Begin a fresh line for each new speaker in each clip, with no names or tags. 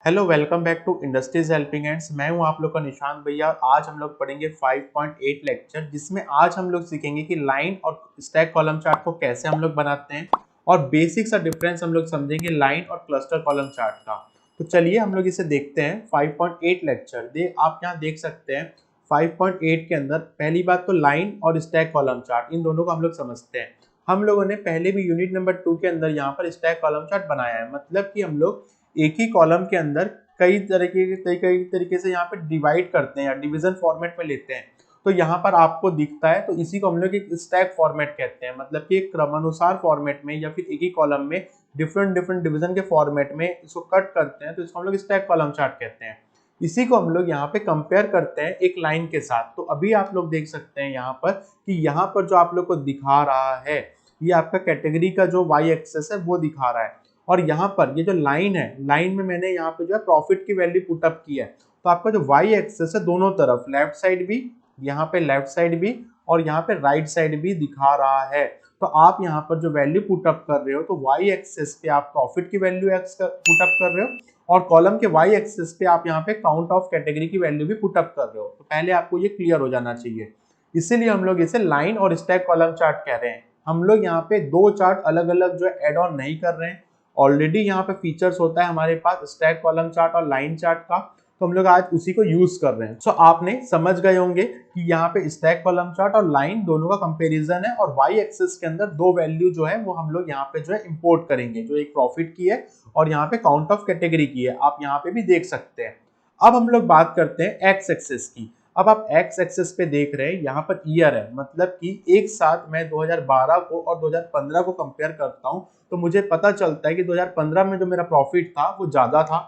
Hello welcome back to industries helping hands. मैं हूं आप लोग का निशांत भैया। आज हम लोग पढ़ेंगे 5.8 लेक्चर, जिसमें आज हम लोग सीखेंगे कि लाइन और स्टैक कॉलम चार्ट को कैसे हम लोग बनाते हैं और बेसिक सा डिफरेंस हम लोग समझेंगे लाइन और क्लस्टर कॉलम चार्ट का। तो चलिए हम लोग इसे देखते हैं। 5.8 लेक्चर आप यहाँ देख सकते हैं। 5.8 के अंदर पहली बात तो लाइन और स्टैक कॉलम चार्ट, इन दोनों को हम लोग समझते हैं। हम लोगों ने पहले भी यूनिट नंबर 2 के अंदर यहाँ पर स्टैक कॉलम चार्ट बनाया है, मतलब कि हम लोग एक ही कॉलम के अंदर कई तरीके से यहाँ पे डिवाइड करते हैं या डिवीजन फॉर्मेट में लेते हैं। तो यहाँ पर आपको दिखता है, तो इसी को हम लोग एक स्टैक फॉर्मेट कहते हैं, मतलब कि एक क्रमानुसार फॉर्मेट में या फिर एक ही कॉलम में डिफरेंट डिफरेंट डिवीजन के फॉर्मेट में इसको कट करते हैं, तो इसको हम लोग स्टैक कॉलम चार्ट कहते हैं। इसी को हम लोग यहाँ पे कंपेयर करते हैं एक लाइन के साथ। तो अभी आप लोग देख सकते हैं यहाँ पर कि यहाँ पर जो आप लोग को दिखा रहा है, ये आपका कैटेगरी का जो वाई एक्सेस है वो दिखा रहा है। और यहाँ पर ये जो लाइन है, लाइन में मैंने यहाँ पे जो है प्रॉफिट की वैल्यू पुटअप की है। तो आपका जो वाई एक्सेस है दोनों तरफ, लेफ्ट साइड भी, यहाँ पे लेफ्ट साइड भी और यहाँ पे राइट साइड भी दिखा रहा है। तो आप यहाँ पर जो वैल्यू पुटअप कर रहे हो, तो वाई एक्सेस पे आप प्रॉफिट की वैल्यू पुटअप कर रहे हो और कॉलम के वाई एक्सेस पे आप यहाँ पे काउंट ऑफ कैटेगरी की वैल्यू भी पुटअप कर रहे हो। तो पहले आपको ये क्लियर हो जाना चाहिए। इसीलिए हम लोग इसे लाइन और स्टैक कॉलम चार्ट कह रहे हैं। हम लोग यहाँ पे दो चार्ट अलग अलग जो एड ऑन नहीं कर रहे हैं। ऑलरेडी यहाँ पे फीचर्स होता है हमारे पास स्टैक कॉलम चार्ट और लाइन चार्ट का, तो हम लोग आज उसी को यूज कर रहे हैं। सो आपने समझ गए होंगे कि यहाँ पे स्टैक कॉलम चार्ट और लाइन दोनों का कंपैरिजन है और वाई एक्सिस के अंदर दो वैल्यू जो है वो हम लोग यहाँ पे जो है इंपोर्ट करेंगे, जो एक प्रॉफिट की है और यहाँ पे काउंट ऑफ कैटेगरी की है। आप यहाँ पे भी देख सकते हैं। अब हम लोग बात करते हैं एक्स एक्सिस की। अब आप एक्स एक्सिस पे देख रहे हैं, यहाँ पर ईयर है, मतलब कि एक साथ मैं 2012 को और 2015 को कंपेयर करता हूँ, तो मुझे पता चलता है कि 2015 में जो मेरा प्रॉफिट था वो ज्यादा था।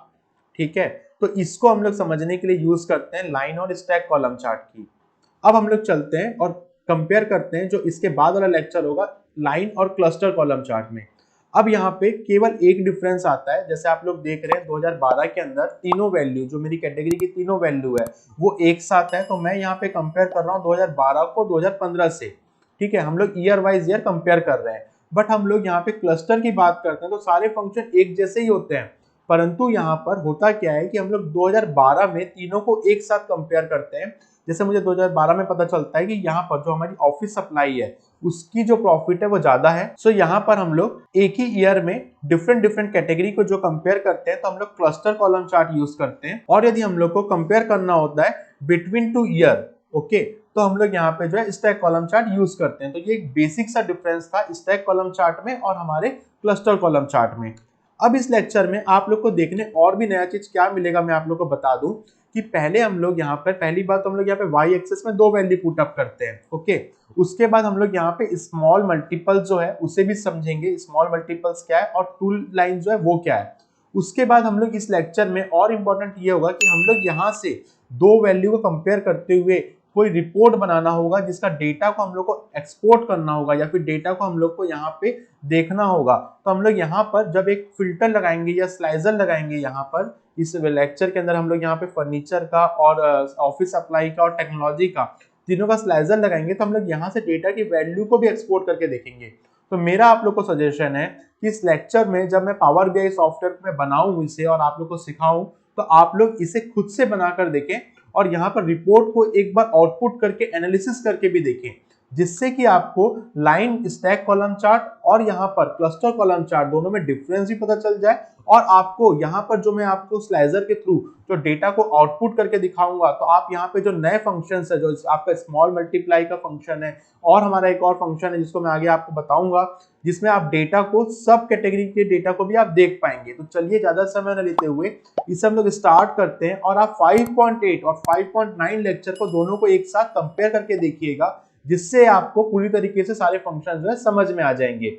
ठीक है, तो इसको हम लोग समझने के लिए यूज करते हैं लाइन और स्टैक कॉलम चार्ट की। अब हम लोग चलते हैं और कंपेयर करते हैं जो इसके बाद वाला लेक्चर होगा, लाइन और क्लस्टर कॉलम चार्ट में। अब यहाँ पे केवल एक डिफरेंस आता है। जैसे आप लोग देख रहे हैं 2012 के अंदर तीनों वैल्यू, जो मेरी कैटेगरी की तीनों वैल्यू है वो एक साथ है, तो मैं यहाँ पे कंपेयर कर रहा हूँ 2012 को 2015 से। ठीक है, हम लोग ईयर वाइज ईयर कंपेयर कर रहे हैं। बट हम लोग यहाँ पे क्लस्टर की बात करते हैं तो सारे फंक्शन एक जैसे ही होते हैं, परंतु यहाँ पर होता क्या है कि हम लोग 2012 में तीनों को एक साथ कंपेयर करते हैं। जैसे मुझे 2012 में पता चलता है कि यहाँ पर जो हमारी ऑफिस सप्लाई है उसकी जो प्रॉफिट है वो ज्यादा है। सो यहाँ पर हम लोग एक ही ईयर में डिफरेंट डिफरेंट कैटेगरी को जो कंपेयर करते हैं, तो हम लोग क्लस्टर कॉलम चार्ट यूज करते हैं। और यदि हम लोग को कंपेयर करना होता है बिटवीन टू ईयर, ओके, तो हम लोग यहाँ पे जो है स्टैक कॉलम चार्ट यूज करते हैं। तो ये एक बेसिक सा डिफरेंस था स्टैक कॉलम चार्ट में और हमारे क्लस्टर कॉलम चार्ट में। अब इस लेक्चर में आप लोग को देखने और भी नया चीज क्या मिलेगा, मैं आप लोग को बता दूं कि पहले हम लोग यहाँ पर, पहली बात तो हम लोग यहाँ पे वाई एक्सेस में दो वैल्यू पुट अप करते हैं, ओके। उसके बाद हम लोग यहाँ पे स्मॉल मल्टीपल जो है उसे भी समझेंगे, स्मॉल मल्टीपल्स क्या है और टूल लाइन जो है वो क्या है। उसके बाद हम लोग इस लेक्चर में और इम्पोर्टेंट ये होगा कि हम लोग यहाँ से दो वैल्यू को कंपेयर करते हुए कोई रिपोर्ट बनाना होगा, जिसका डेटा को हम लोग को एक्सपोर्ट करना होगा या फिर डेटा को हम लोग को यहाँ पे देखना होगा। तो हम लोग यहाँ पर जब एक फिल्टर लगाएंगे या स्लाइजर लगाएंगे, यहाँ पर इस लेक्चर के अंदर हम लोग यहाँ पे फर्नीचर का और ऑफिस सप्लाई का और टेक्नोलॉजी का तीनों का स्लाइजर लगाएंगे, तो हम लोग यहाँ से डेटा की वैल्यू को भी एक्सपोर्ट करके देखेंगे। तो मेरा आप लोग को सजेशन है कि इस लेक्चर में जब मैं पावर बीआई सॉफ्टवेयर में बनाऊं इसे और आप लोग को सिखाऊं, तो आप लोग इसे खुद से बनाकर देखें और यहाँ पर रिपोर्ट को एक बार आउटपुट करके एनालिसिस करके भी देखें, जिससे कि आपको लाइन स्टैक कॉलम चार्ट और यहाँ पर क्लस्टर कॉलम चार्ट दोनों में डिफरेंस भी पता चल जाए। और आपको यहाँ पर जो मैं आपको स्लाइजर के थ्रू जो डेटा को आउटपुट करके दिखाऊंगा, तो आप यहाँ पे जो नए फंक्शंस है, जो आपका स्मॉल मल्टीप्लाई का फंक्शन है और हमारा एक और फंक्शन है जिसको मैं आगे आपको बताऊंगा, जिसमें आप डेटा को, सब कैटेगरी के डेटा को भी आप देख पाएंगे। तो चलिए ज्यादा समय न लेते हुए इसे हम लोग स्टार्ट करते हैं और आप 5.8 और 5.9 लेक्चर को दोनों को एक साथ कंपेयर करके देखिएगा, जिससे आपको पूरी तरीके से सारे फंक्शन जो है समझ में आ जाएंगे।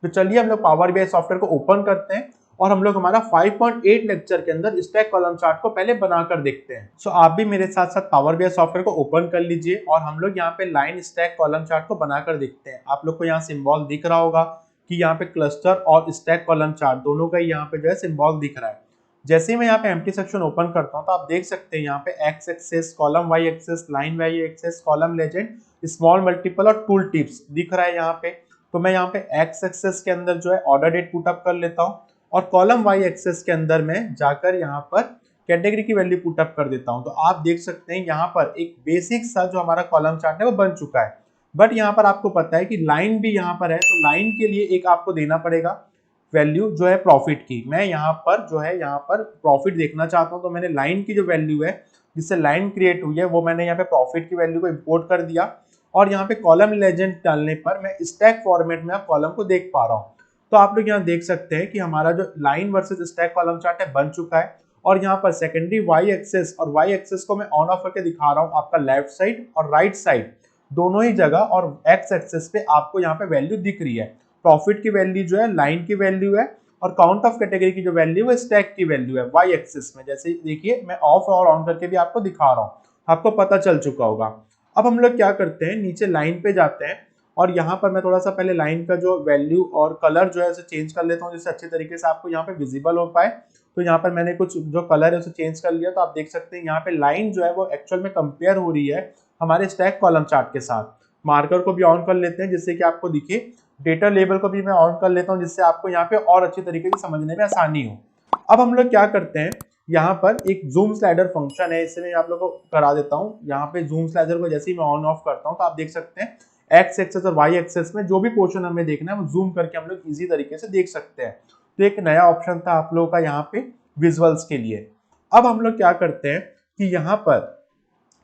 तो चलिए हम लोग पावर बीआई सॉफ्टवेयर को ओपन करते हैं और हम लोग हमारा 5.8 लेक्चर के अंदर स्टैक कॉलम चार्ट को पहले बनाकर देखते हैं। सो आप भी मेरे साथ साथ पावर बीआई सॉफ्टवेयर को ओपन कर लीजिए और हम लोग यहाँ पे लाइन स्टैक कॉलम चार्ट को बनाकर देखते हैं। आप लोग को यहाँ सिंबल दिख रहा होगा कि यहाँ पे क्लस्टर और स्टैक कॉलम चार्ट दोनों का यहाँ पे जो है सिंबल दिख रहा है। जैसे ही मैं यहाँ पे एम्प्टी सेक्शन ओपन करता हूँ, तो आप देख सकते हैं यहाँ पे X axis, column Y axis, line Y axis, column legend, small multiple और टूल टिप्स दिख रहा है यहाँ पे। तो मैं यहाँ पे एक्स एक्सेस के अंदर जो है ऑर्डर डेट पुट अप कर लेता हूँ। और कॉलम वाई एक्सेस के अंदर मैं जाकर यहाँ पर कैटेगरी की वैल्यू पुट अप कर देता हूँ। तो आप देख सकते हैं यहाँ पर एक बेसिक सा जो हमारा कॉलम चार्ट है वो बन चुका है। बट यहाँ पर आपको पता है कि लाइन भी यहाँ पर है, तो लाइन के लिए एक आपको देना पड़ेगा वैल्यू जो है प्रॉफिट की। मैं यहाँ पर जो है यहाँ पर प्रॉफिट देखना चाहता हूँ, तो मैंने लाइन की जो वैल्यू है जिससे लाइन क्रिएट हुई है वो मैंने यहाँ पे प्रॉफिट की वैल्यू को इंपोर्ट कर दिया। और यहाँ पे कॉलम लेजेंड डालने पर मैं स्टैक फॉर्मेट में आप कॉलम को देख पा रहा हूँ। तो आप लोग यहाँ देख सकते हैं कि हमारा जो line versus stack column chart है बन चुका है। और यहाँ पर सेकेंडरी वाई एक्सेस और वाई एक्सेस को मैं ऑन ऑफ करके दिखा रहा हूँ आपका लेफ्ट साइड और राइट साइड दोनों ही जगह, और एक्स एक्सेस पे आपको यहाँ पे वैल्यू दिख रही है। प्रॉफिट की वैल्यू जो है लाइन की वैल्यू है, और काउंट ऑफ कैटेगरी की जो वैल्यू है स्टैक की वैल्यू है वाई एक्सेस में। जैसे देखिए मैं ऑफ और ऑन करके भी आपको दिखा रहा हूँ, आपको पता चल चुका होगा। अब हम लोग क्या करते हैं, नीचे लाइन पे जाते हैं और यहाँ पर मैं थोड़ा सा पहले लाइन का जो वैल्यू और कलर जो है उसे चेंज कर लेता हूँ जिससे अच्छे तरीके से आपको यहाँ पे विजिबल हो पाए। तो यहाँ पर मैंने कुछ जो कलर है उसे चेंज कर लिया। तो आप देख सकते हैं यहाँ पे लाइन जो है वो एक्चुअल में कंपेयर हो रही है हमारे स्टैक कॉलम चार्ट के साथ। मार्कर को भी ऑन कर लेते हैं जिससे कि आपको दिखे। डेटा लेबल को भी मैं ऑन कर लेता हूँ जिससे आपको यहाँ पे और अच्छी तरीके से समझने में आसानी हो। अब हम लोग क्या करते हैं, यहाँ पर एक जूम स्लाइडर फंक्शन है, इससे मैं आप लोगों को करा देता हूँ। यहाँ पे जूम स्लाइडर को जैसे ही मैं ऑन ऑफ करता हूँ तो आप देख सकते हैं एक्स एक्सेस और वाई एक्सेस में जो भी पोर्शन हमें देखना है वो जूम करके हम लोग इजी तरीके से देख सकते हैं। तो एक नया ऑप्शन था आप लोगों का यहाँ पे विजुअल्स के लिए। अब हम लोग क्या करते हैं कि यहाँ पर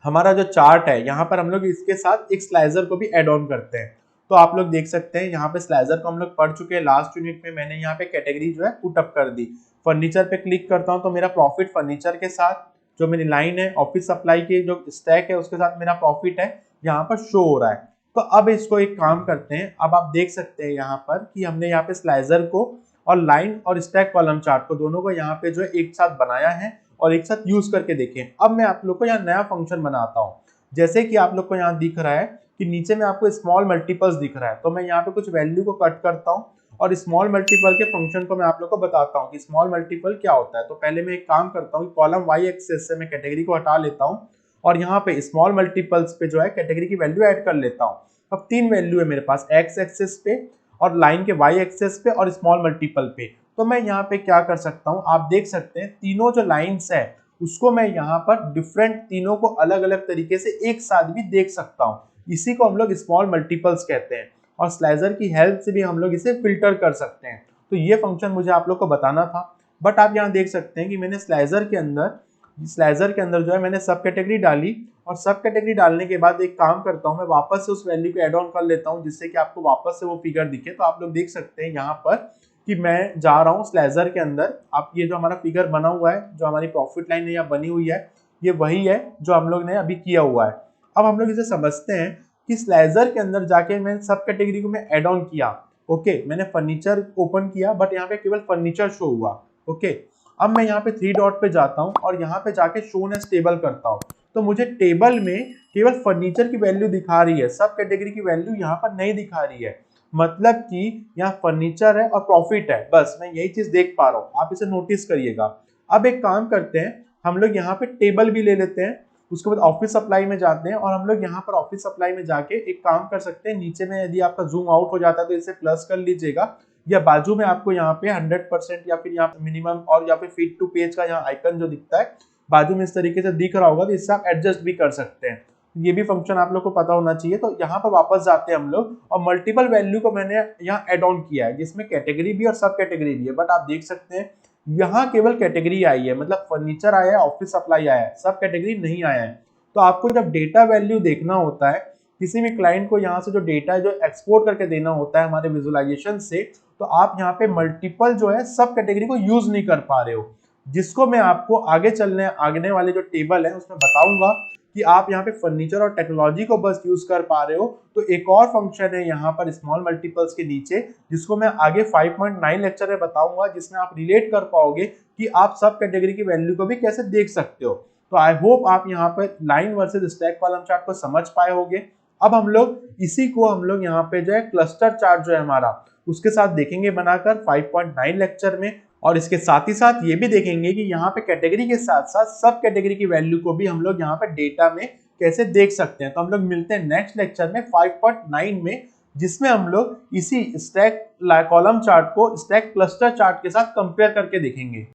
हमारा जो चार्ट है यहाँ पर हम लोग इसके साथ एक स्लाइजर को भी एड ऑन करते हैं। तो आप लोग देख सकते हैं यहाँ पे स्लाइजर को हम लोग पढ़ चुके हैं। लास्ट यूनिट में मैंने यहाँ पे कैटेगरी जो है पुट अप कर दी। फर्नीचर पे क्लिक करता हूँ तो मेरा प्रॉफिट फर्नीचर के साथ जो मेरी लाइन है ऑफिस सप्लाई की जो स्टैक है उसके साथ मेरा प्रॉफिट है यहाँ पर शो हो रहा है। तो अब इसको एक काम करते हैं, अब आप देख सकते हैं यहाँ पर कि हमने यहाँ पे स्लाइजर को और लाइन और स्टैक कॉलम चार्ट को दोनों को यहाँ पे जो है एक साथ बनाया है और एक साथ यूज करके देखें। अब मैं आप लोग को यहाँ नया फंक्शन बनाता हूँ। जैसे कि आप लोग को यहाँ दिख रहा है कि नीचे में आपको स्मॉल मल्टीपल्स दिख रहा है, तो मैं यहाँ पे कुछ वैल्यू को कट करता हूँ और स्मॉल मल्टीपल के फंक्शन को मैं आप लोग को बताता हूँ कि स्मॉल मल्टीपल क्या होता है। तो पहले मैं एक काम करता हूँ, कॉलम वाई एक्सेस से मैं कैटेगरी को हटा लेता हूँ और यहाँ पे स्मॉल मल्टीपल्स पे जो है कैटेगरी की वैल्यू ऐड कर लेता हूँ। अब तीन वैल्यू है मेरे पास, एक्स एक्सेस पे और लाइन के वाई एक्सेस पे और स्मॉल मल्टीपल पे। तो मैं यहाँ पे क्या कर सकता हूँ, आप देख सकते हैं तीनों जो लाइन्स है उसको मैं यहाँ पर डिफरेंट तीनों को अलग अलग तरीके से एक साथ भी देख सकता हूँ। इसी को हम लोग स्मॉल मल्टीपल्स कहते हैं और स्लाइजर की हेल्प से भी हम लोग इसे फिल्टर कर सकते हैं। तो ये फंक्शन मुझे आप लोग को बताना था। बट आप यहाँ देख सकते हैं कि मैंने स्लाइजर के अंदर जो है मैंने सब कैटेगरी डाली और सब कैटेगरी डालने के बाद एक काम करता हूँ, मैं वापस से उस वैल्यू को एड ऑन कर लेता हूँ जिससे कि आपको वापस से वो फिगर दिखे। तो आप लोग देख सकते हैं यहाँ पर कि मैं जा रहा हूँ स्लाइजर के अंदर। आप ये जो हमारा फिगर बना हुआ है, जो हमारी प्रॉफिट लाइन यहाँ बनी हुई है, ये वही है जो हम लोग ने अभी किया हुआ है। अब हम लोग इसे समझते हैं कि स्लाइजर के अंदर जाके मैं सब कैटेगरी को मैं एड ऑन किया। ओके, मैंने फर्नीचर ओपन किया बट यहाँ पे केवल फर्नीचर शो हुआ। ओके, अब मैं यहाँ पे थ्री डॉट पे जाता हूँ और यहाँ पे जाके शो एज टेबल करता हूँ। तो मुझे टेबल में केवल फर्नीचर की वैल्यू दिखा रही है, सब कैटेगरी की वैल्यू यहाँ पर नहीं दिखा रही है। मतलब कि यहाँ फर्नीचर है और प्रॉफिट है, बस मैं यही चीज देख पा रहा हूँ। आप इसे नोटिस करिएगा। अब एक काम करते हैं, हम लोग यहाँ पे टेबल भी ले लेते हैं, उसके बाद ऑफिस सप्लाई में जाते हैं और हम लोग यहाँ पर ऑफिस सप्लाई में जाके एक काम कर सकते हैं। नीचे में यदि आपका जूम आउट हो जाता है तो इसे प्लस कर लीजिएगा, या बाजू में आपको यहाँ पे 100% या फिर यहाँ मिनिमम और या फिर फीट टू पेज का यहाँ आइकन जो दिखता है बाजू में इस तरीके से दिख रहा होगा, तो इससे आप एडजस्ट भी कर सकते हैं। ये भी फंक्शन आप लोग को पता होना चाहिए। तो यहाँ पर वापस जाते हैं हम लोग और मल्टीपल वैल्यू को मैंने यहाँ एड ऑन किया है जिसमें कैटेगरी भी और सब कैटेगरी भी है। बट आप देख सकते हैं यहाँ केवल कैटेगरी आई है, मतलब फर्नीचर आया है, ऑफिस सप्लाई आया है, सब कैटेगरी नहीं आया है। तो आपको जब डेटा वैल्यू देखना होता है किसी भी क्लाइंट को, यहाँ से जो डेटा है जो एक्सपोर्ट करके देना होता है हमारे विजुअलाइजेशन से, तो आप यहाँ पे मल्टीपल जो है सब कैटेगरी को यूज नहीं कर पा रहे हो, जिसको मैं आपको आगे वाले जो टेबल है उसमें बताऊंगा कि आप यहाँ पे फर्नीचर और टेक्नोलॉजी को बस यूज कर पा रहे हो। तो एक और फंक्शन है यहाँ पर स्मॉल मल्टीपल्स के नीचे जिसको मैं आगे 5.9 लेक्चर में बताऊंगा, जिसमें आप रिलेट कर पाओगे कि आप सब कैटेगरी की वैल्यू को भी कैसे देख सकते हो। तो आई होप आप यहाँ पर line versus stack column chart को समझ पाए होंगे। अब हम लोग इसी को हम लोग यहाँ पे जो है क्लस्टर चार्ट जो है हमारा उसके साथ देखेंगे बनाकर 5.9 लेक्चर में। और इसके साथ ही साथ ये भी देखेंगे कि यहाँ पे कैटेगरी के साथ साथ सब कैटेगरी की वैल्यू को भी हम लोग यहाँ पे डेटा में कैसे देख सकते हैं। तो हम लोग मिलते हैं नेक्स्ट लेक्चर में 5.9 में, जिसमें हम लोग इसी स्टैक कॉलम चार्ट को स्टैक क्लस्टर चार्ट के साथ कंपेयर करके देखेंगे।